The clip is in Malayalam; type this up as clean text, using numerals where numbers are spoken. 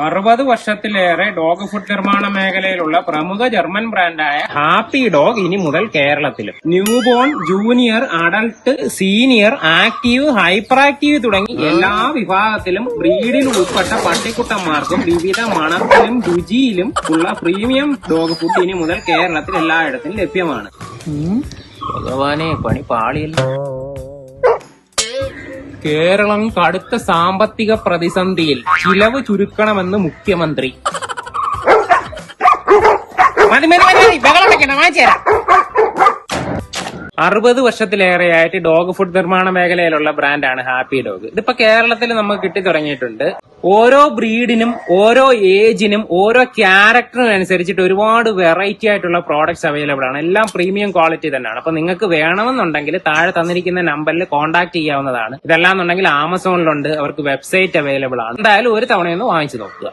60 വർഷത്തിലേറെ ഡോഗ് ഫുഡ് നിർമ്മാണ മേഖലയിലുള്ള പ്രമുഖ ജർമ്മൻ ബ്രാൻഡായ ഹാപ്പി ഡോഗ് ഇനി മുതൽ കേരളത്തിലും. Newborn, junior, adult, senior, active, hyper active തുടങ്ങി എല്ലാ വിഭാഗത്തിലും ബ്രീഡിൽ ഉൾപ്പെട്ട പട്ടിക്കുട്ടന്മാർക്കും വിവിധ മണത്തിലും രുചിയിലും ഉള്ള പ്രീമിയം ഡോഗ് ഫുഡ് ഇനി മുതൽ കേരളത്തിൽ എല്ലായിടത്തും ലഭ്യമാണ്. ഭഗവാനെ, പണി പാളിയല്ലോ. കേരളം കടുത്ത സാമ്പത്തിക പ്രതിസന്ധിയിൽ, ചിലവ് ചുരുക്കണമെന്ന് മുഖ്യമന്ത്രി. ബഹളം വെക്കണം, വാങ്ങിച്ചുതരാം. 60 വർഷത്തിലേറെയായിട്ട് ഡോഗ് ഫുഡ് നിർമ്മാണ മേഖലയിലുള്ള ബ്രാൻഡാണ് ഹാപ്പി ഡോഗ്. ഇതിപ്പോ കേരളത്തിൽ നമുക്ക് കിട്ടി തുടങ്ങിയിട്ടുണ്ട്. ഓരോ ബ്രീഡിനും, ഓരോ ഏജിനും, ഓരോ ക്യാരക്ടറിനും അനുസരിച്ചിട്ട് ഒരുപാട് വെറൈറ്റി ആയിട്ടുള്ള പ്രോഡക്ട്സ് അവൈലബിൾ ആണ്. എല്ലാം പ്രീമിയം ക്വാളിറ്റി തന്നെയാണ്. അപ്പൊ നിങ്ങൾക്ക് വേണമെന്നുണ്ടെങ്കിൽ താഴെ തന്നിരിക്കുന്ന നമ്പറിൽ കോൺടാക്ട് ചെയ്യാവുന്നതാണ്. ഇതെല്ലാം എന്നുണ്ടെങ്കിൽ ആമസോണിലുണ്ട്, അവർക്ക് വെബ്സൈറ്റ് അവൈലബിൾ ആണ്. എന്തായാലും ഒരു തവണയൊന്ന് വാങ്ങിച്ചു നോക്കുക.